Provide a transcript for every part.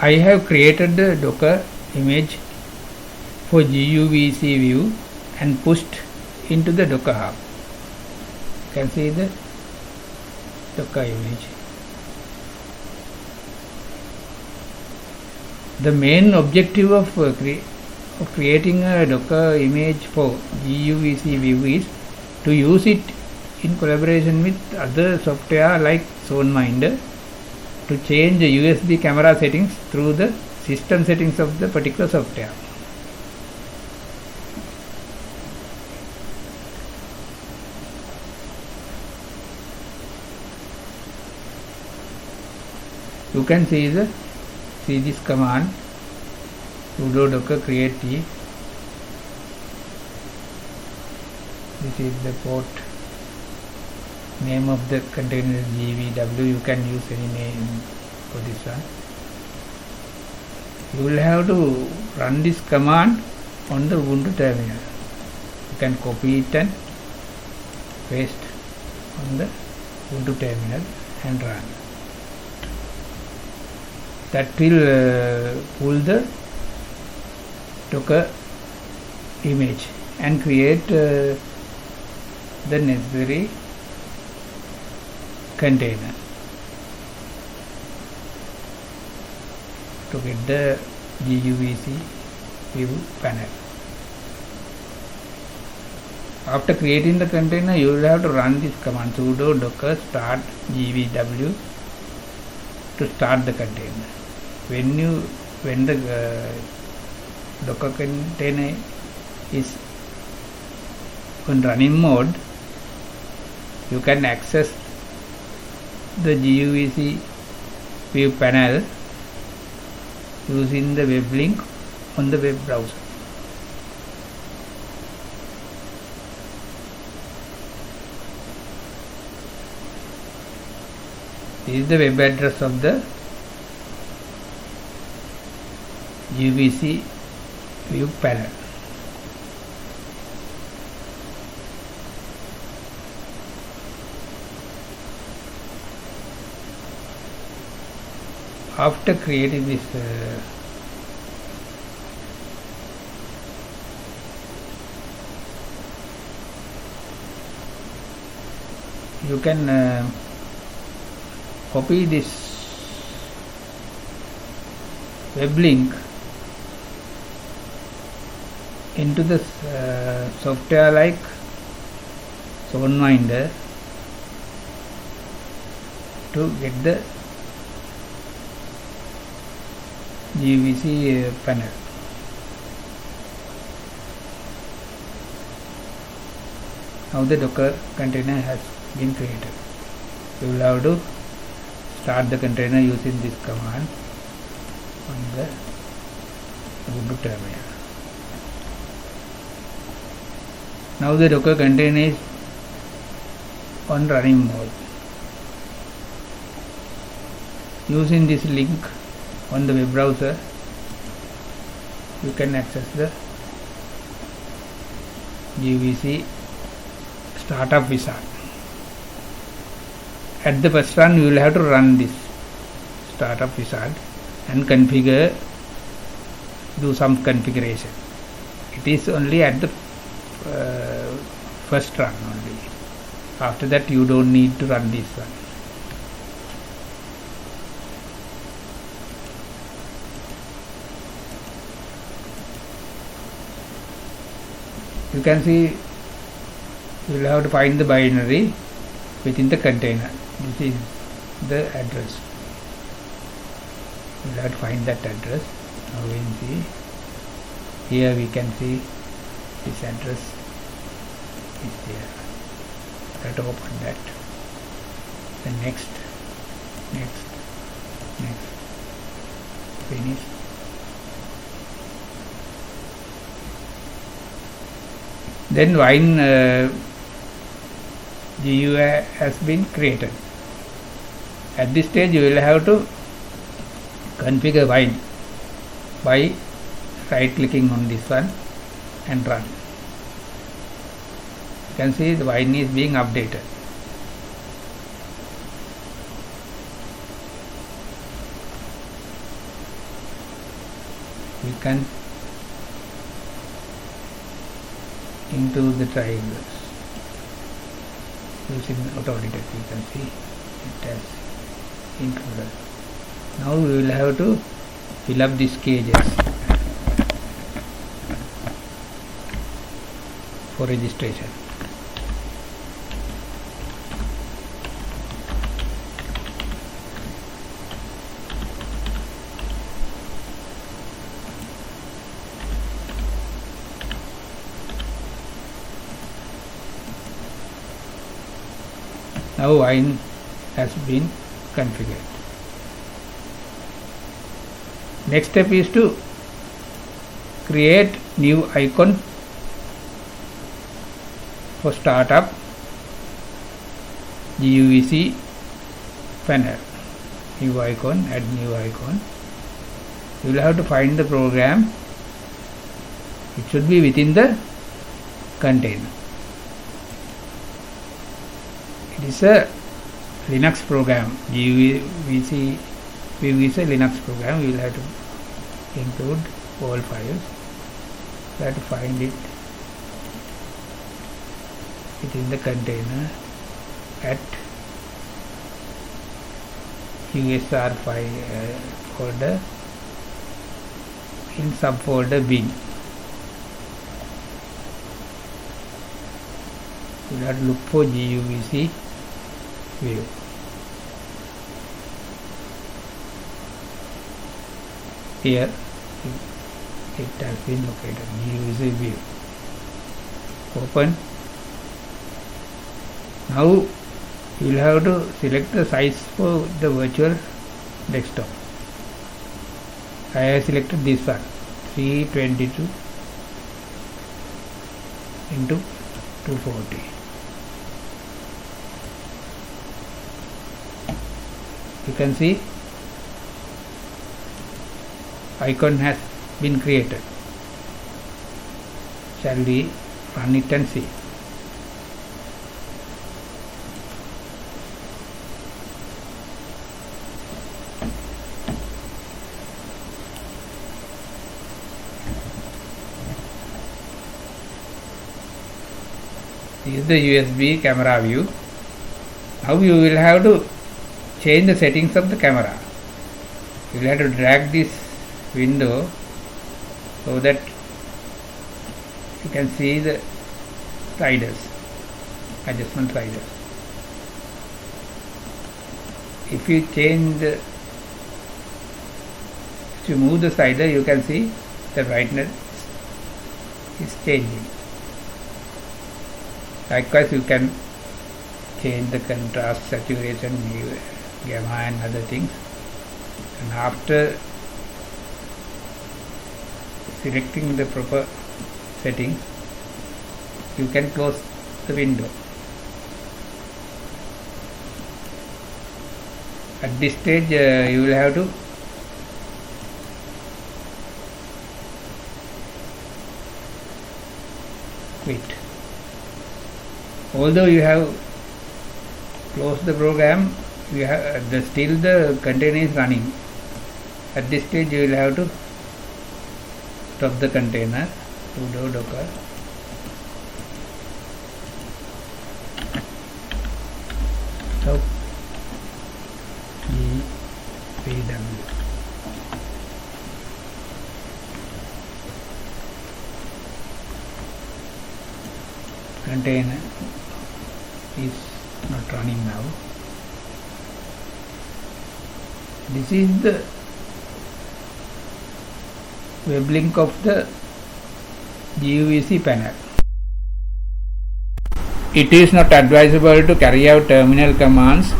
I have created the Docker image for GUVC view and pushed into the Docker Hub. You can see the Docker image. The main objective of creating a Docker image for GUVC view is to use it in collaboration with other software like ZoneMinder to change the USB camera settings through the system settings of the particular software. You can see this command sudo docker create t. This is the port. Name of the container is GVW. You can use any name for this one. You will have to run this command on the Ubuntu terminal. You can copy it and paste on the Ubuntu terminal and run. That will pull the Docker image and create the necessary container to get the GUVC view panel. After creating the container, you will have to run this command sudo docker start GVW to start the container. When the Docker container is on running mode, you can access the GUVC view panel using the web link on the web browser. This is the web address of the GUVC view panel. After creating this you can copy this web link into the software like ZoneMinder to get the GUVC panel. Now the Docker container has been created. You will have to start the container using this command on the Ubuntu terminal. Now the Docker container is on running mode. Using this link on the web browser, you can access the GUVC startup wizard. At the first run, you will have to run this startup wizard and do some configuration. It is only at the first run only. After that, you don't need to run this one. You can see you will have to find the binary within the container. This is the address. You will have to find that address. Now we can see here, we can see this address is there. Let us open that. Then next, finish. Then Wine GUI has been created. At this stage, you will have to configure Wine by right clicking on this one and run. You can see the Wine is being updated. we can include the triangles using Autodesk. You can see it has included. Now we will have to fill up these cages for registration. Now wine has been configured. Next step is to create new icon for startup GUVC panel. New icon, add new icon. You will have to find the program. It should be within the container. It is a Linux program. GUVC is a Linux program. We will have to include all files. We have to find it within the container at USR file folder in subfolder bin. We will have to look for GUVC view. Here it has been located. GUVC view. Open. Now you will have to select the size for the virtual desktop. I have selected this one, 322 into 240. You can see icon has been created. Shall we run it and see? This is the USB camera view. Now you will have to change the settings of the camera. You will have to drag this window so that you can see the sliders, adjustment sliders. If you move the slider, you can see the brightness is changing. Likewise, you can change the contrast, saturation, gamma and other things. And after selecting the proper settings, you can close the window. At this stage, you will have to quit. Although you have closed the program, you have still the container is running. At this stage, you will have to stop the container. Sudo docker stop GPW. Container is not running now. This is the web link of the GUVC panel. It is not advisable to carry out terminal commands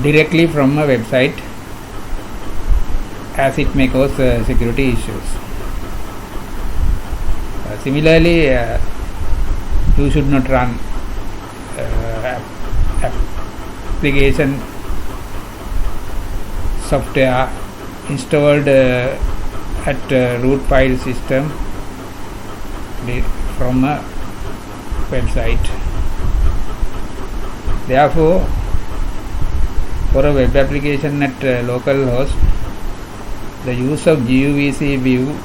directly from a website, as it may cause security issues. Similarly, you should not run application software installed at root file system from a website. Therefore, for a web application at local host, the use of GUVC view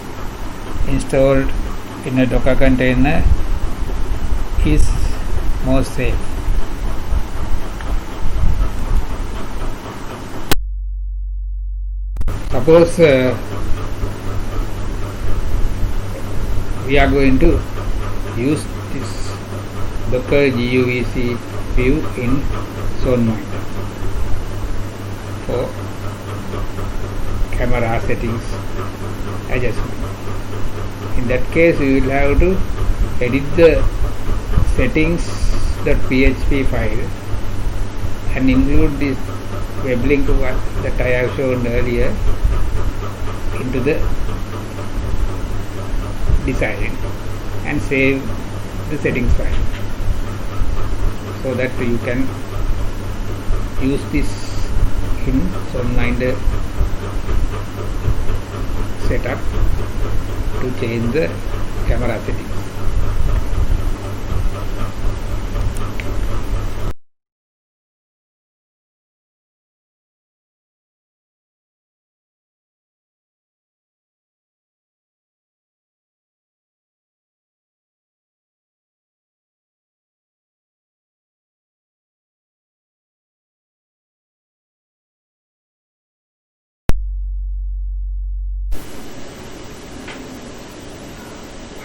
installed in a Docker container is more safe. Suppose we are going to use this Docker GUVC view in SoundMinder for camera settings adjustment. In that case, we will have to edit the settings.php file and include this web link that I have shown earlier into the design and save the settings file, so that you can use this in SoundMinder setup to change the camera settings.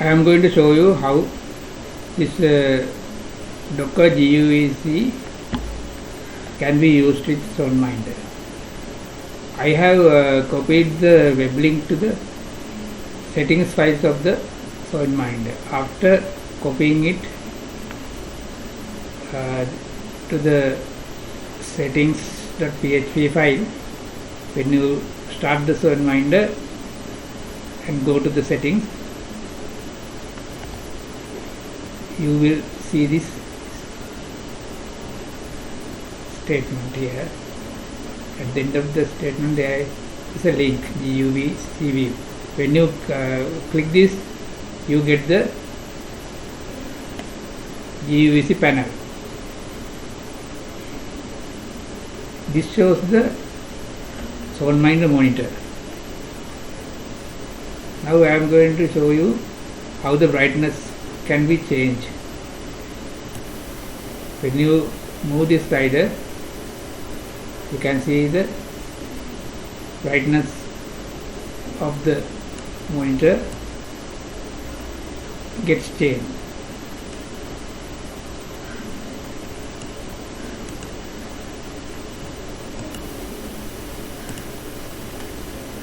I am going to show you how this Docker GUVC can be used with SoundMinder. I have copied the web link to the settings files of the SoundMinder. After copying it to the settings.php file, when you start the SoundMinder and go to the settings, you will see this statement here. At the end of the statement there is a link, GUVC view. When you click this, you get the GUVC panel. This shows the SoundMinder monitor. Now I am going to show you how the brightness can be changed. When you move this slider, you can see the brightness of the monitor gets changed.